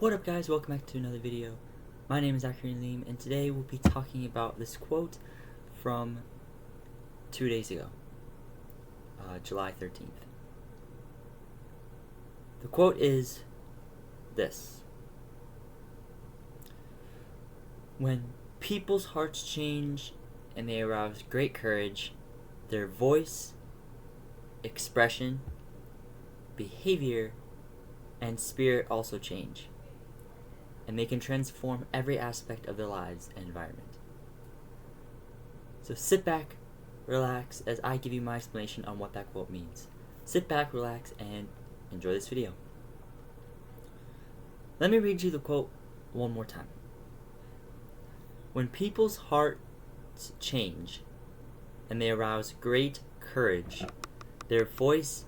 What up, guys? Welcome back to another video. My name is Zachary Leem, and today we'll be talking about this quote from 2 days ago, July 13th. The quote is this: "When people's hearts change and they arouse great courage, their voice, expression, behavior, and spirit also change, and they can transform every aspect of their lives and environment." So sit back, relax, as I give you my explanation on what that quote means. Sit back, relax, and enjoy this video. Let me read you the quote one more time. "When people's hearts change and they arouse great courage, their voice,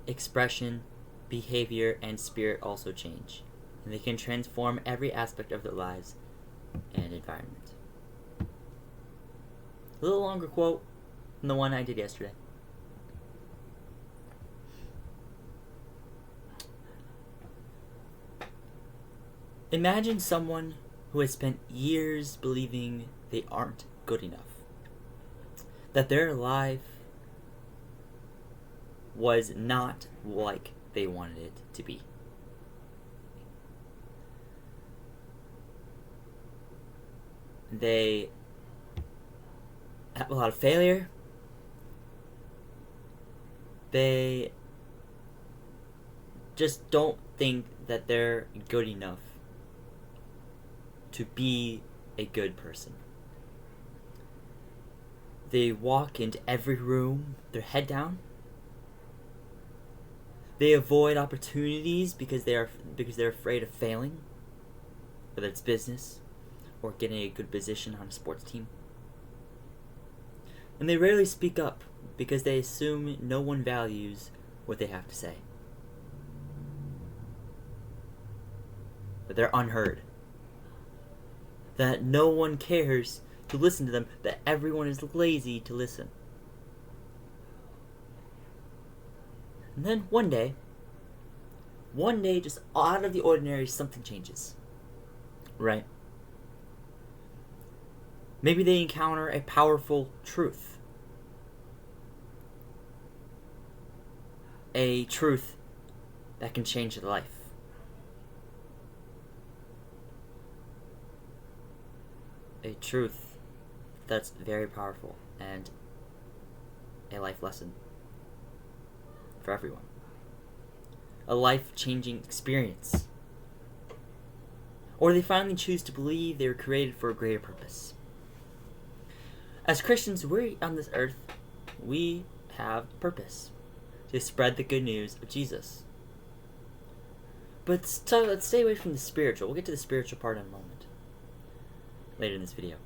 expression, behavior, and spirit also change, and they can transform every aspect of their lives and environment." A little longer quote than the one I did yesterday. Imagine someone who has spent years believing they aren't good enough, that their life was not like they wanted it to be. They have a lot of failure. They just don't think that they're good enough to be a good person. They walk into every room, their head down. They avoid opportunities because they're afraid of failing, whether it's business or getting a good position on a sports team. And they rarely speak up because they assume no one values what they have to say. That they're unheard. That no one cares to listen to them, that everyone is lazy to listen. And then one day, just out of the ordinary, something changes. Right? Maybe they encounter a powerful truth. A truth that can change their life. A truth that's very powerful and a life lesson for everyone. A life-changing experience. Or they finally choose to believe they were created for a greater purpose. As Christians, we're on this earth, we have purpose to spread the good news of Jesus. But let's stay away from the spiritual. We'll get to the spiritual part in a moment, later in this video.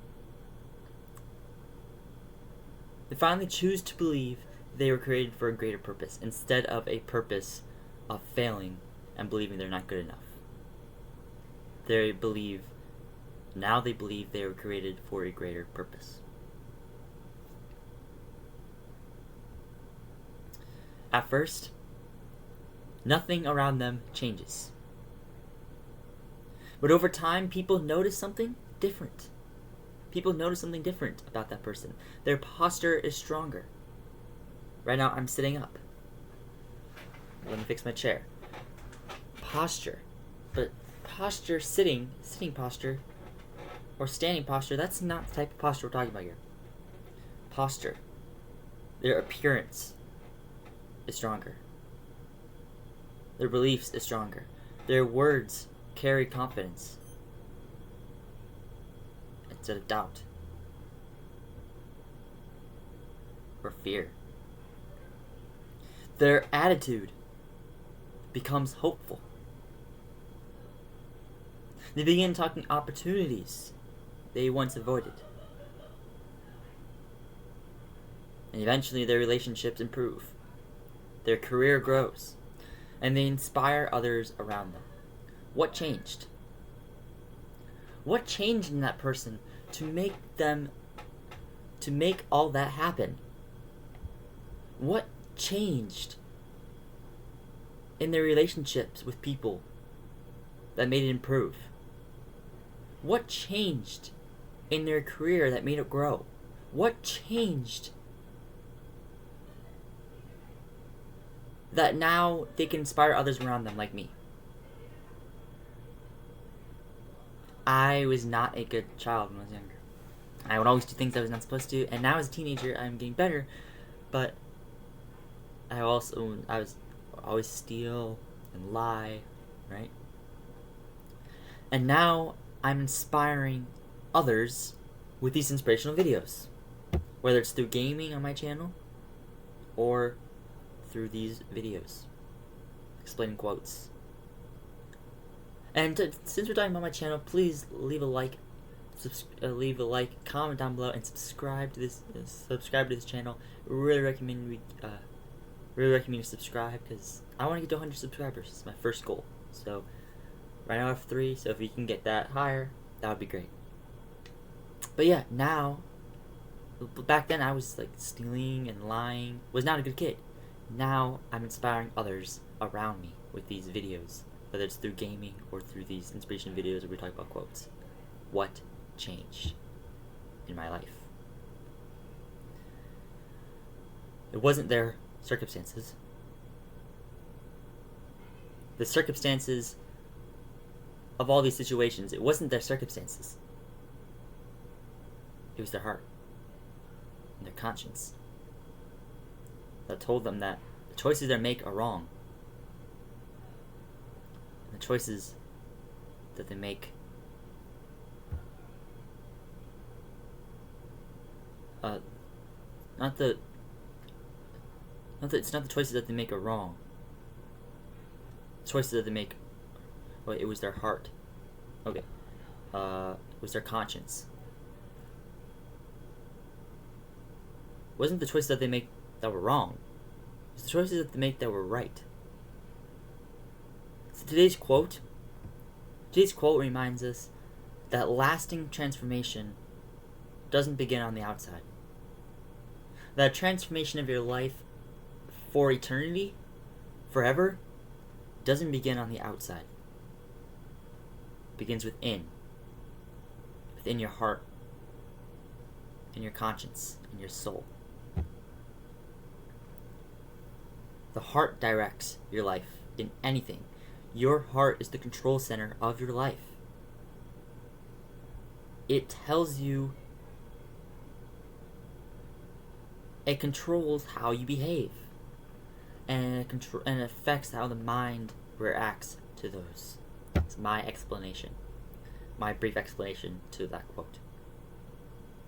They finally choose to believe they were created for a greater purpose, instead of a purpose of failing and believing they're not good enough. They believe they were created for a greater purpose. At first, nothing around them changes. But over time, people notice something different. People notice something different about that person. Their posture is stronger. Right now, I'm sitting up. Let me fix my chair. Posture. But posture, sitting posture, or standing posture, that's not the type of posture we're talking about here. Posture. Their appearance is stronger. Their beliefs is stronger. Their words carry confidence instead of doubt or fear. Their attitude becomes hopeful. They begin talking opportunities they once avoided. And eventually their relationships improve. Their career grows. And they inspire others around them. What changed? What changed in that person to make all that happen? What changed in their relationships with people that made it improve? What changed in their career that made it grow? What changed that now they can inspire others around them like me? I was not a good child when I was younger. I would always do things I was not supposed to, and now as a teenager I'm getting better, but I was always steal and lie, right? And now I'm inspiring others with these inspirational videos, whether it's through gaming on my channel or through these videos explaining quotes. And since we're talking about my channel, please leave a like, comment down below, and subscribe to this channel. Really recommend you subscribe, because I want to get to 100 subscribers. It's my first goal. So right now I have 3, so if you can get that higher, that would be great. But yeah, now, back then I was like stealing and lying, was not a good kid. Now I'm inspiring others around me with these videos, whether it's through gaming or through these inspiration videos where we talk about quotes. What changed in my life? It wasn't their circumstances. The circumstances of all these situations, it wasn't their circumstances. It was their heart and their conscience that told them that the choices they make are wrong. And the choices that they make it's not the choices that they make are wrong. The choices that they make, well, it was their heart. Okay. It was their conscience. It wasn't the choices that they make that were wrong. It was the choices that they make that were right. So today's quote reminds us that lasting transformation doesn't begin on the outside. That transformation of your life for eternity, forever, doesn't begin on the outside. It begins within your heart, in your conscience, in your soul. The heart directs your life in anything. Your heart is the control center of your life. It tells you, it controls how you behave, and it affects how the mind reacts to those. That's my explanation, my brief explanation to that quote.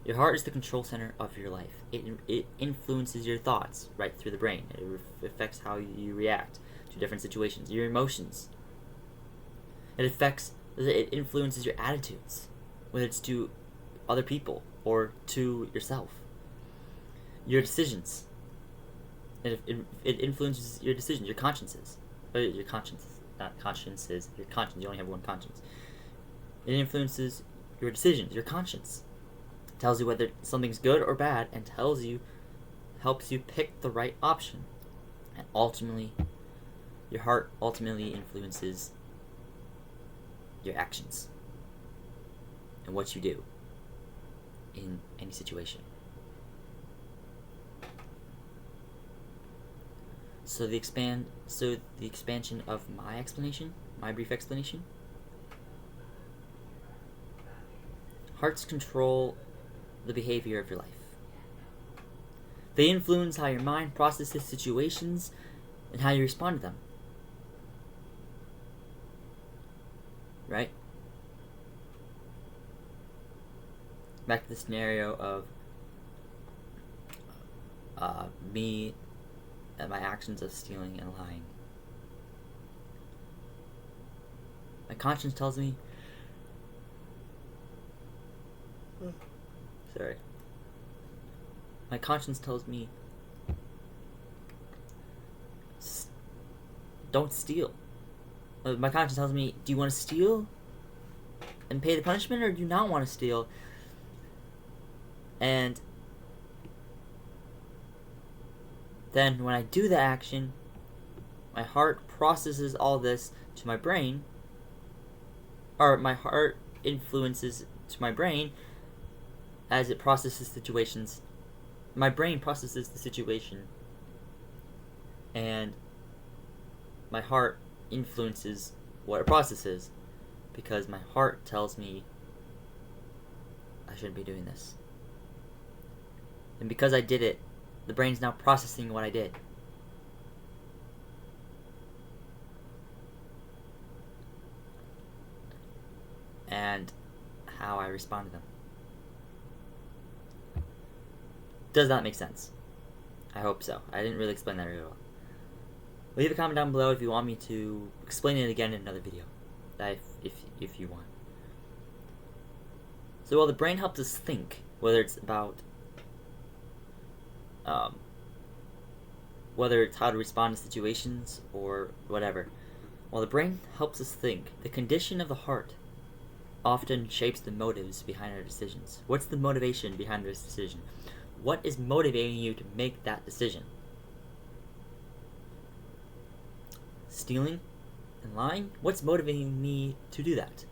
Your heart is the control center of your life. It influences your thoughts right through the brain. It affects how you react to different situations, your emotions. It influences your attitudes, whether it's to other people or to yourself. Your decisions. It influences your decisions, your consciences. Your conscience, not consciences, your conscience. You only have one conscience. It influences your decisions, your conscience. It tells you whether something's good or bad, and helps you pick the right option. And ultimately, your heart ultimately influences your actions and what you do in any situation. So the expansion of my explanation, my brief explanation. Hearts control the behavior of your life. They influence how your mind processes situations and how you respond to them. Right? Back to the scenario of me and my actions of stealing and lying. My conscience tells me, my conscience tells me, don't steal. My conscience tells me, do you want to steal and pay the punishment, or do you not want to steal? And then when I do the action, my heart processes all this to my brain, or my heart influences to my brain as it processes situations. My brain processes the situation, and my heart influences what it processes, because my heart tells me I shouldn't be doing this. And because I did it, the brain's now processing what I did. And how I respond to them. Does that make sense? I hope so. I didn't really explain that very well. Leave a comment down below if you want me to explain it again in another video. If you want. So while the brain helps us think, whether it's about whether it's how to respond to situations or whatever, while the brain helps us think, the condition of the heart often shapes the motives behind our decisions. What's the motivation behind this decision? What is motivating you to make that decision? Stealing and lying? What's motivating me to do that?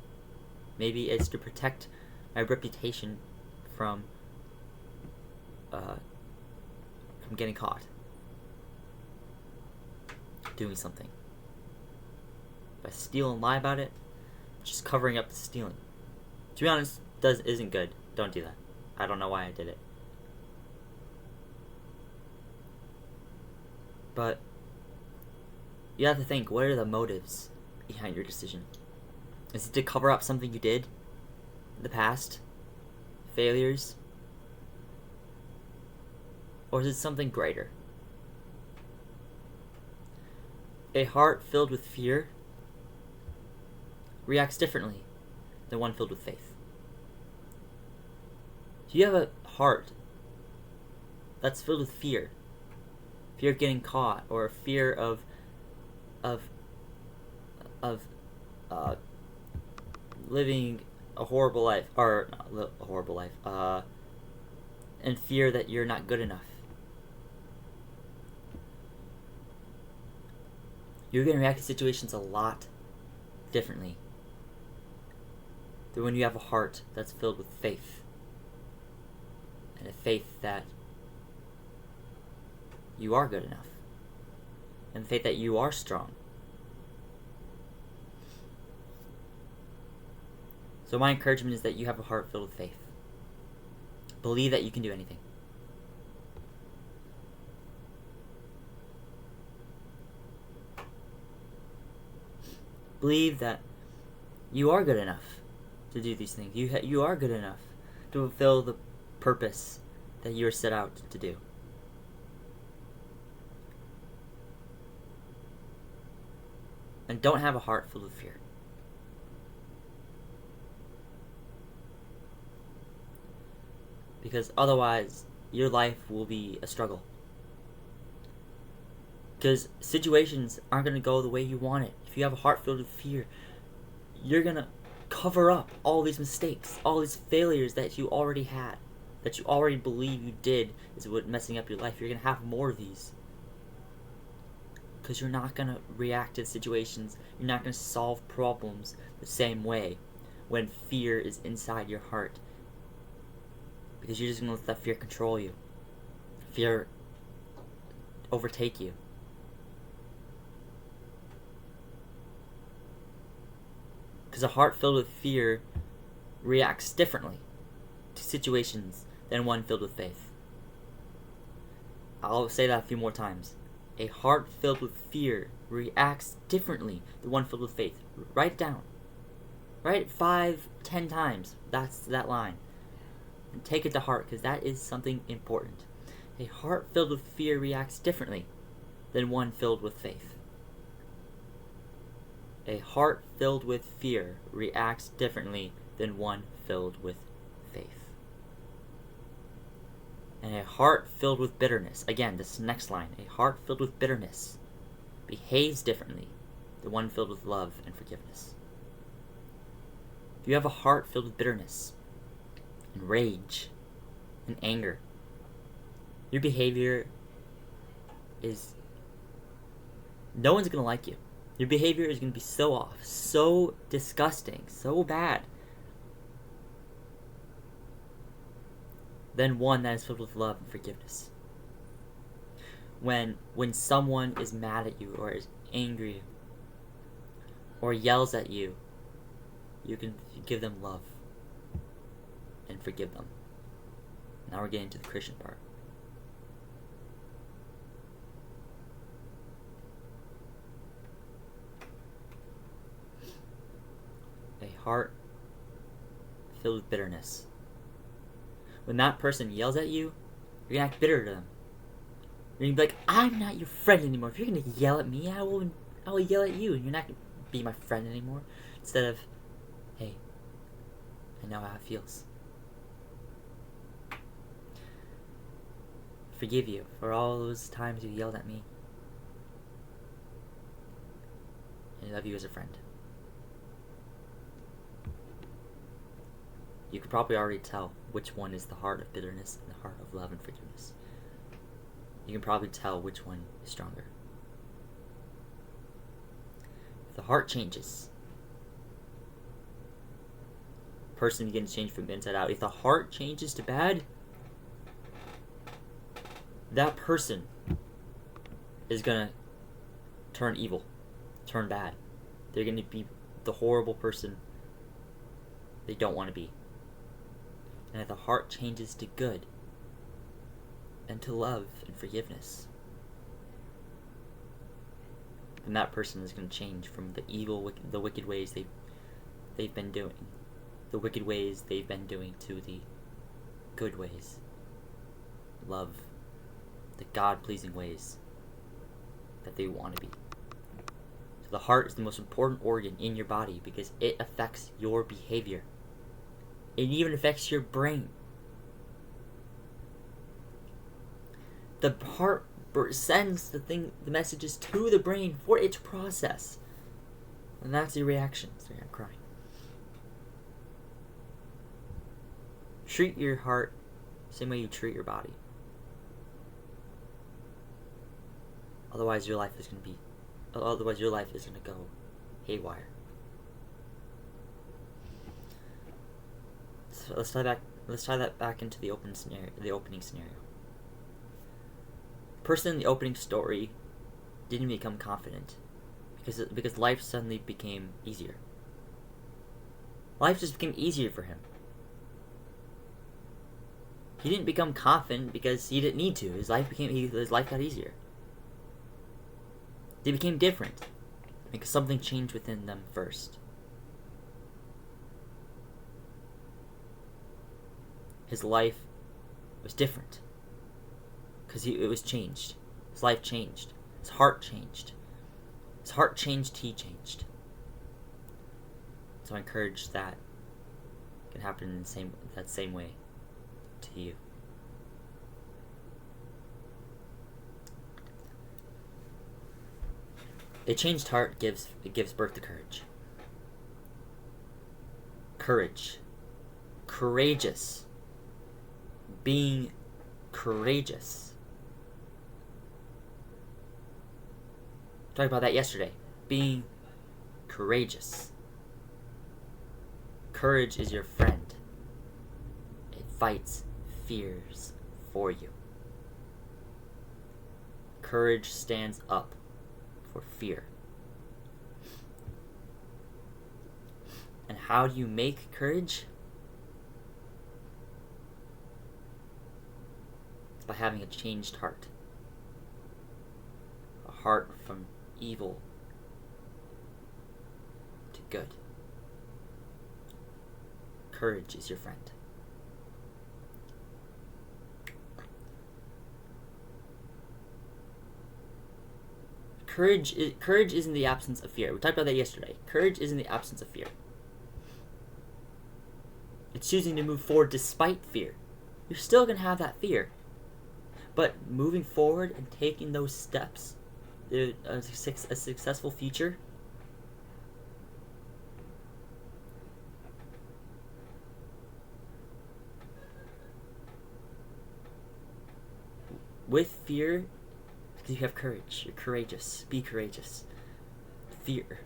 Maybe it's to protect my reputation from getting caught doing something. If I steal and lie about it, just covering up the stealing. To be honest, isn't good. Don't do that. I don't know why I did it. But you have to think, what are the motives behind your decision? Is it to cover up something you did in the past? Failures? Or is it something greater? A heart filled with fear reacts differently than one filled with faith. If you have a heart that's filled with fear of getting caught, or fear of living a horrible life, or not a horrible life, and fear that you're not good enough, you're going to react to situations a lot differently than when you have a heart that's filled with faith, and a faith that you are good enough, and the faith that you are strong. So my encouragement is that you have a heart filled with faith. Believe that you can do anything. Believe that you are good enough to do these things. You are good enough to fulfill the purpose that you are set out to do. And don't have a heart full of fear. Because otherwise, your life will be a struggle. Because situations aren't going to go the way you want it. If you have a heart filled with fear, you're going to cover up all these mistakes, all these failures that you already had, that you already believe you did is what messing up your life. You're going to have more of these. Because you're not going to react to situations, you're not going to solve problems the same way when fear is inside your heart. Because you're just going to let that fear control you. Fear overtake you. Because a heart filled with fear reacts differently to situations than one filled with faith. I'll say that a few more times. A heart filled with fear reacts differently than one filled with faith. Write it down. Write it 5, 10 times. That's that line. And take it to heart, because that is something important. A heart filled with fear reacts differently than one filled with faith. A heart filled with fear reacts differently than one filled with faith. And a heart filled with bitterness, again, this next line, a heart filled with bitterness behaves differently than one filled with love and forgiveness. If you have a heart filled with bitterness and rage and anger, your behavior is, no one's going to like you. Your behavior is going to be so off, so disgusting, so bad, than one that is filled with love and forgiveness. When someone is mad at you or is angry or yells at you, you can give them love and forgive them. Now we're getting to the Christian part. A heart filled with bitterness. When that person yells at you, you're gonna act bitter to them. You're gonna be like, I'm not your friend anymore. If you're gonna yell at me, I will yell at you, and you're not gonna be my friend anymore. Instead of, hey, I know how it feels. Forgive you for all those times you yelled at me. And I love you as a friend. You could probably already tell which one is the heart of bitterness and the heart of love and forgiveness. You can probably tell which one is stronger. If the heart changes, the person begins to change from inside out. If the heart changes to bad, that person is gonna turn evil, turn bad. They're gonna be the horrible person they don't want to be. And if the heart changes to good and to love and forgiveness, then that person is going to change from the evil, the wicked ways they've been doing, the wicked ways they've been doing, to the good ways, love, the God-pleasing ways that they want to be. So the heart is the most important organ in your body because it affects your behavior. It even affects your brain. The heart sends the messages to the brain for it to process. And that's your reaction. Sorry, I'm crying. Treat your heart the same way you treat your body. Otherwise your life is going to go haywire. So let's tie that back into the opening scenario. The person in the opening story didn't become confident because life suddenly became easier. Life just became easier for him. He didn't become confident because he didn't need to. His life got easier. They became different because something changed within them first. His life was different because it was changed. His life changed. His heart changed. His heart changed, he changed. So I encourage that can happen in that same way to you. A changed heart gives birth to courage. Courage. Courageous. Being courageous. Talked about that yesterday. Being courageous. Courage is your friend. It fights fears for you. Courage stands up for fear. And how do you make courage? It's by having a changed heart. A heart from evil to good. Courage is your friend. Courage isn't the absence of fear. We talked about that yesterday. Courage isn't the absence of fear. It's choosing to move forward despite fear. You're still going to have that fear. But moving forward and taking those steps, a successful future, with fear, because you have courage. You're courageous. Be courageous. fear.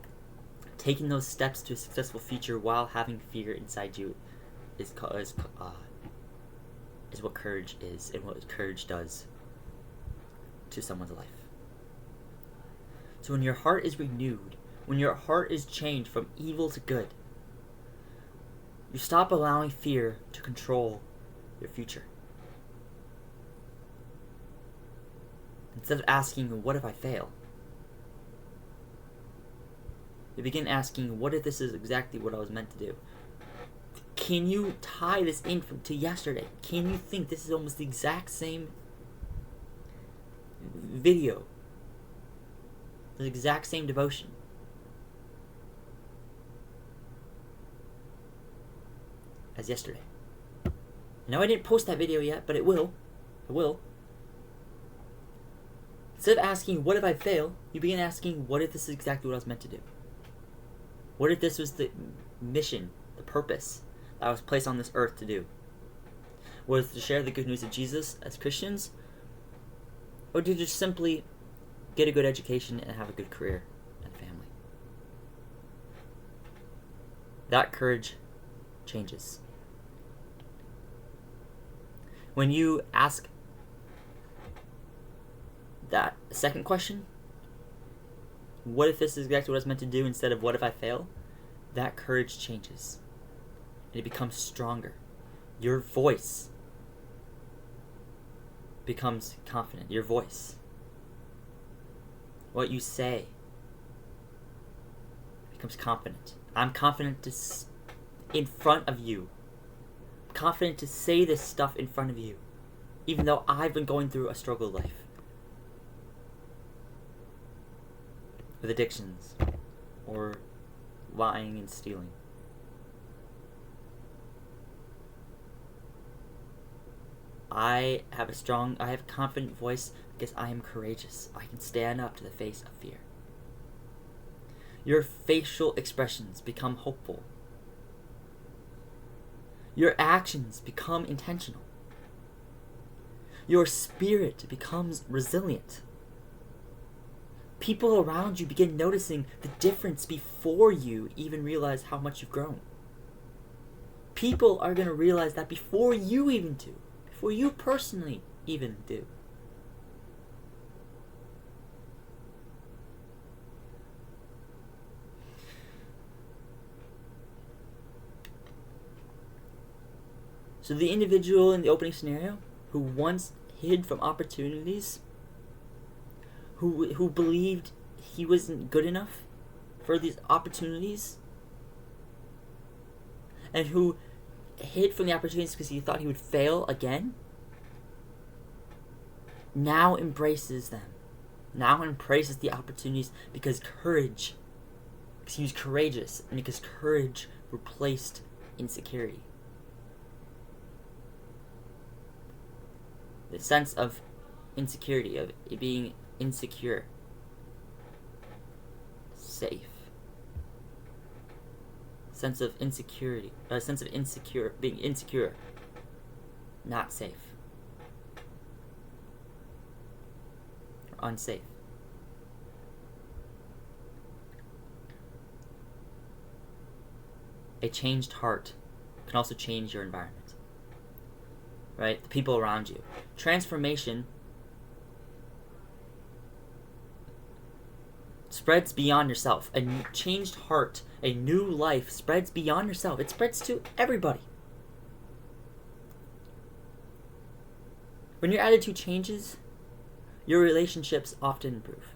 Taking those steps to a successful future while having fear inside you is what courage is, and what courage does to someone's life. So when your heart is renewed, when your heart is changed from evil to good, you stop allowing fear to control your future. Instead of asking, what if I fail? You begin asking, what if this is exactly what I was meant to do? Can you tie this in to yesterday? Can you think this is almost the exact same video? The exact same devotion? As yesterday. Now I didn't post that video yet, but it will. It will. Instead of asking, what if I fail? You begin asking, what if this is exactly what I was meant to do? What if this was the mission, the purpose that I was placed on this earth to do? Was it to share the good news of Jesus as Christians? Or to just simply get a good education and have a good career and family? That courage changes. When you ask that second question, what if this is exactly what I was meant to do, instead of what if I fail, that courage changes. And it becomes stronger. Your voice becomes confident. Your voice. What you say becomes confident. I'm confident in front of you. I'm confident to say this stuff in front of you, even though I've been going through a struggle life. With addictions, or lying and stealing. I have a confident voice because I am courageous. I can stand up to the face of fear. Your facial expressions become hopeful. Your actions become intentional. Your spirit becomes resilient. People around you begin noticing the difference before you even realize how much you've grown. People are going to realize that before you even do. Before you personally even do. So the individual in the opening scenario who once hid from opportunities, who believed he wasn't good enough for these opportunities, and who hid from the opportunities because he thought he would fail again, now embraces them. Now embraces the opportunities because he was courageous, and because courage replaced insecurity. The sense of insecurity, of it being insecure, safe. Sense of insecurity, being insecure, not safe, or unsafe. A changed heart can also change your environment. Right? The people around you. Transformation spreads beyond yourself. A changed heart, a new life spreads beyond yourself. It spreads to everybody. When your attitude changes, your relationships often improve.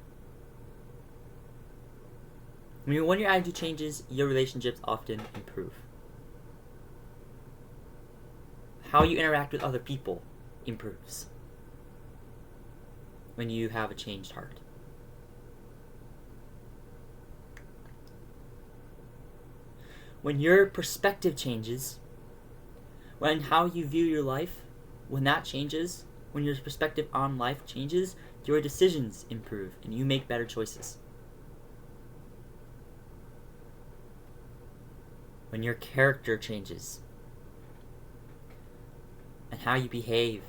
When your attitude changes, your relationships often improve. How you interact with other people improves when you have a changed heart. When your perspective changes, when how you view your life, when that changes, when your perspective on life changes, your decisions improve and you make better choices. When your character changes, and how you behave,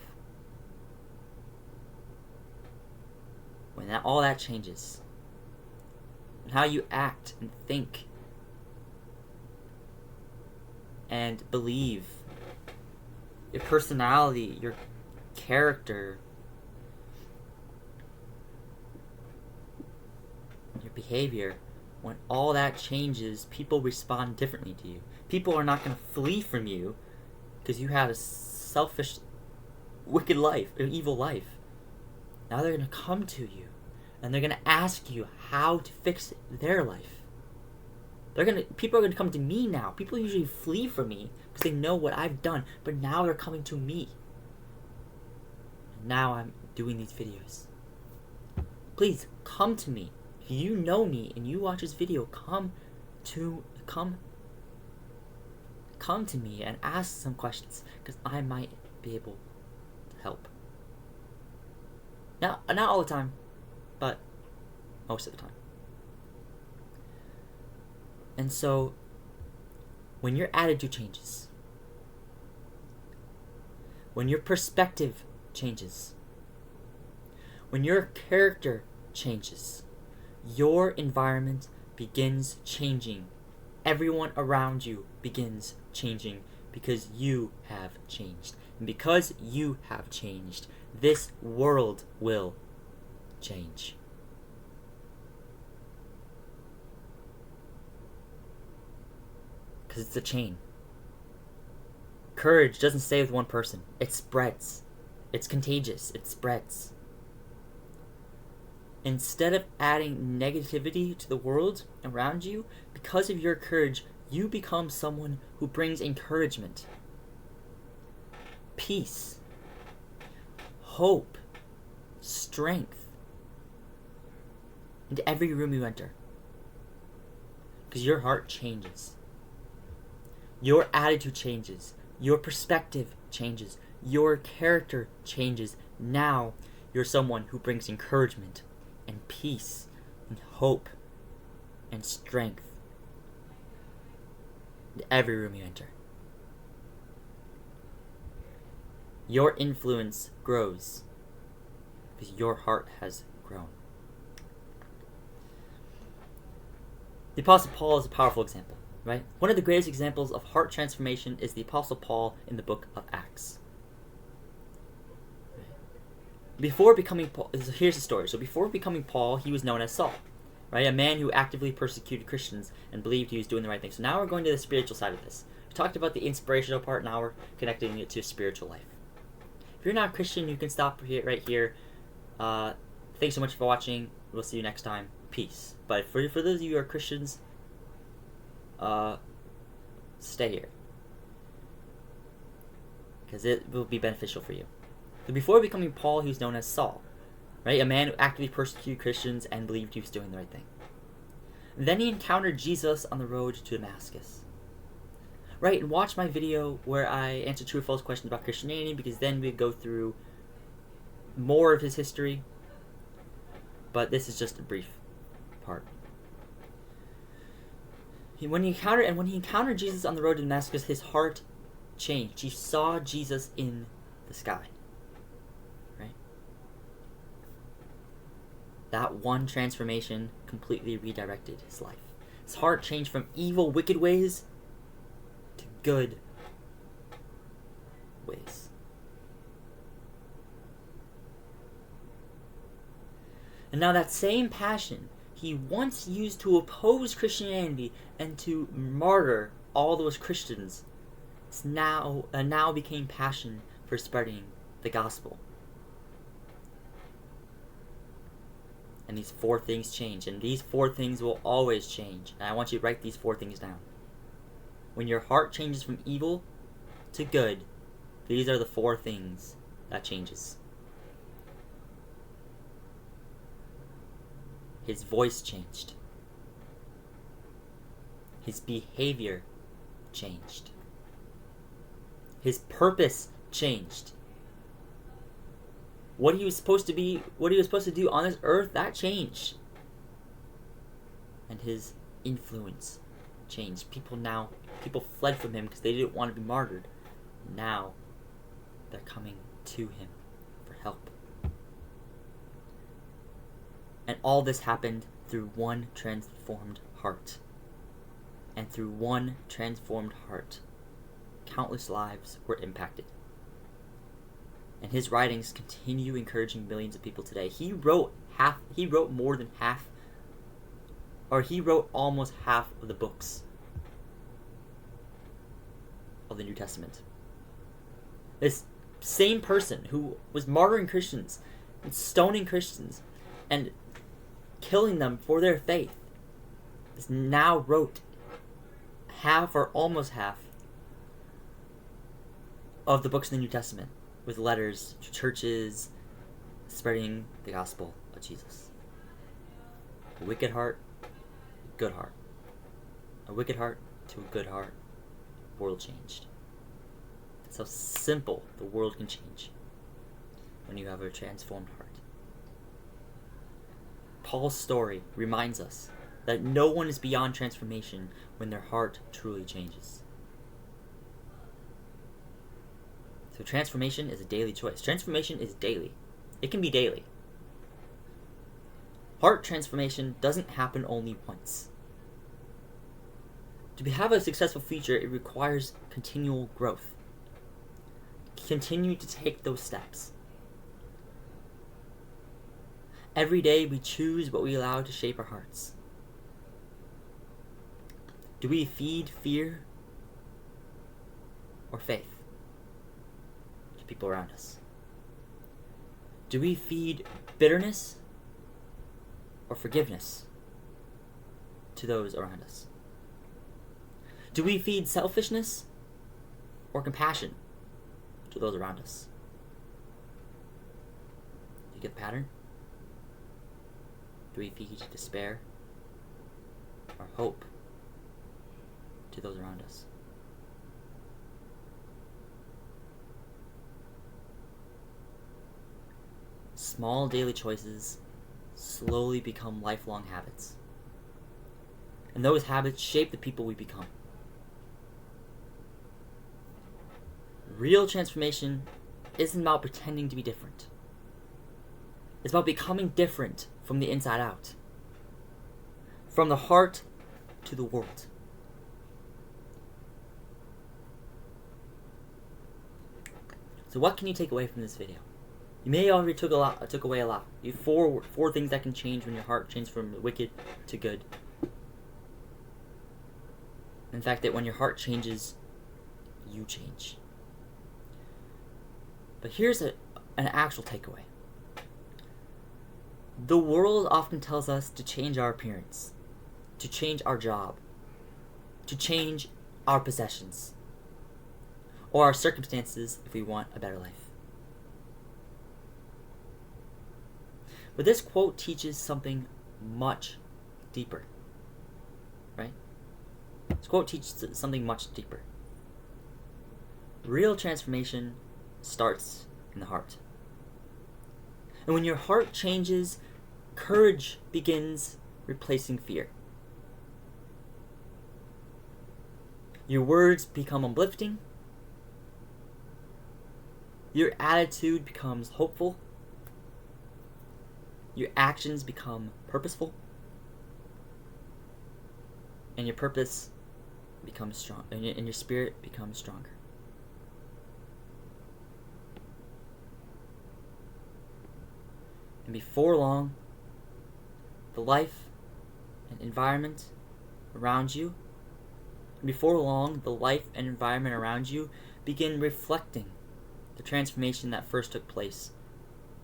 when all that changes, and how you act and think and believe, your personality, your character, your behavior, when all that changes, people respond differently to you. People are not going to flee from you because you had a selfish, wicked life, an evil life. Now they're going to come to you and they're going to ask you how to fix their life. People are going to come to me now. People usually flee from me because they know what I've done, but now they're coming to me. Now I'm doing these videos. Please come to me. If you know me and you watch this video, come to me and ask some questions because I might be able to help. Not all the time, but most of the time. And so, when your attitude changes, when your perspective changes, when your character changes, your environment begins changing. Everyone around you begins changing because you have changed. And because you have changed, this world will change. Because it's a chain. Courage doesn't stay with one person. It spreads. It's contagious. It spreads. Instead of adding negativity to the world around you, because of your courage, you become someone who brings encouragement, peace, hope, strength into every room you enter. Because your heart changes. Your attitude changes. Your perspective changes. Your character changes. Now you're someone who brings encouragement and peace and hope and strength in every room you enter. Your influence grows because your heart has grown. The Apostle Paul is a powerful example, right? One of the greatest examples of heart transformation is the Apostle Paul in the book of Acts. Before becoming Paul, here's the story. So before becoming Paul, he was known as Saul, right? A man who actively persecuted Christians and believed he was doing the right thing. So now we're going to the spiritual side of this. We talked about the inspirational part, now we're connecting it to spiritual life. If you're not a Christian, you can stop right here. Thanks so much for watching. We'll see you next time. Peace. But for those of you who are Christians, stay here, because it will be beneficial for you. So before becoming Paul, he was known as Saul, right? A man who actively persecuted Christians and believed he was doing the right thing. And then he encountered Jesus on the road to Damascus. Right, and watch my video where I answer true or false questions about Christianity, because then we go through more of his history. But this is just a brief part. When he encountered Jesus on the road to Damascus, his heart changed. He saw Jesus in the sky. Right? That one transformation completely redirected his life. His heart changed from evil, wicked ways to good ways. And now that same passion he once used to oppose Christianity and to martyr all those Christians now became passion for spreading the gospel. And these 4 things change, and these 4 things will always change. And I want you to write these 4 things down. When your heart changes from evil to good, these are the 4 things that changes. His voice changed. His behavior changed. His purpose changed. What he was supposed to do on this earth, that changed. And his influence changed. People fled from him because they didn't want to be martyred. Now they're coming to him for help. And all this happened through one transformed heart. And through one transformed heart, countless lives were impacted. And his writings continue encouraging millions of people today. He wrote almost half of the books of the New Testament. This same person who was martyring Christians and stoning Christians and killing them for their faith now wrote half or almost half of the books in the New Testament with letters to churches spreading the gospel of Jesus. A wicked heart, good heart. A wicked heart to a good heart, world changed. That's how simple the world can change when you have a transformed heart. Paul's story reminds us that no one is beyond transformation when their heart truly changes. So transformation is a daily choice. Transformation is daily. It can be daily. Heart transformation doesn't happen only once. To have a successful future, it requires continual growth. Continue to take those steps. Every day we choose what we allow to shape our hearts. Do we feed fear or faith to people around us? Do we feed bitterness or forgiveness to those around us? Do we feed selfishness or compassion to those around us? Do you get the pattern? Do we feed despair or hope to those around us? Small daily choices slowly become lifelong habits. And those habits shape the people we become. Real transformation isn't about pretending to be different. It's about becoming different from the inside out. From the heart to the world. So what can you take away from this video? You may already took away a lot. You have four things that can change when your heart changes from wicked to good. In fact, that when your heart changes, you change. But here's an actual takeaway. The world often tells us to change our appearance, to change our job, to change our possessions, or our circumstances if we want a better life. But this quote teaches something much deeper, right? This quote teaches something much deeper. Real transformation starts in the heart. And when your heart changes, courage begins replacing fear. Your words become uplifting. Your attitude becomes hopeful. Your actions become purposeful. And your purpose becomes strong, and your spirit becomes stronger. And before long, the life and environment around you, begin reflecting the transformation that first took place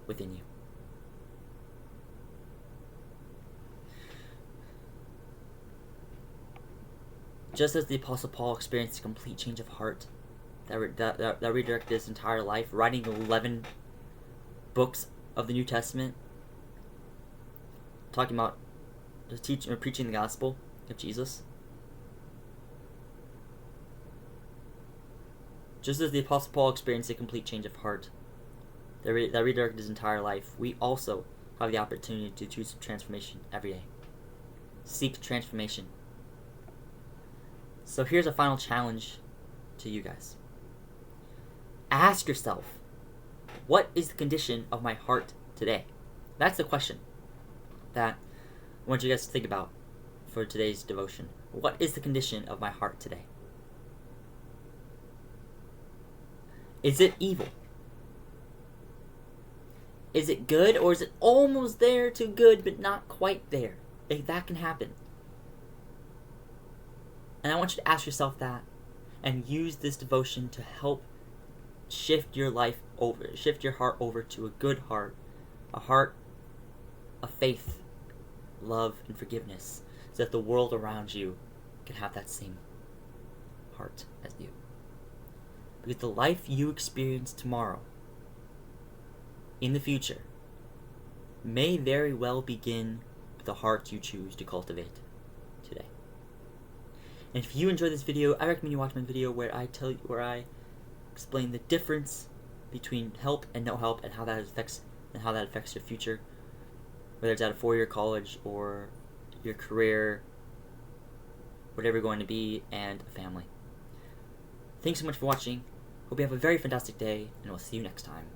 within you. Just as the Apostle Paul experienced a complete change of heart that redirected his entire life, writing 11 books of the New Testament, talking about teaching or preaching the gospel of Jesus. Just as the Apostle Paul experienced a complete change of heart that redirected his entire life, we also have the opportunity to choose transformation every day. Seek transformation. So here's a final challenge to you guys. Ask yourself, what is the condition of my heart today? That's the question that I want you guys to think about for today's devotion. What is the condition of my heart today? Is it evil? Is it good, or is it almost there to good but not quite there? That can happen. And I want you to ask yourself that and use this devotion to help shift your life over, shift your heart over to a good heart, a heart of faith, love, and forgiveness, so that the world around you can have that same heart as you. Because the life you experience tomorrow, in the future, may very well begin with the heart you choose to cultivate today. And if you enjoyed this video, I recommend you watch my video where I explain the difference between help and no help, and how that affects your future, whether it's at a 4-year college or your career, whatever you're going to be, and a family. Thanks so much for watching. Hope you have a very fantastic day, and we'll see you next time.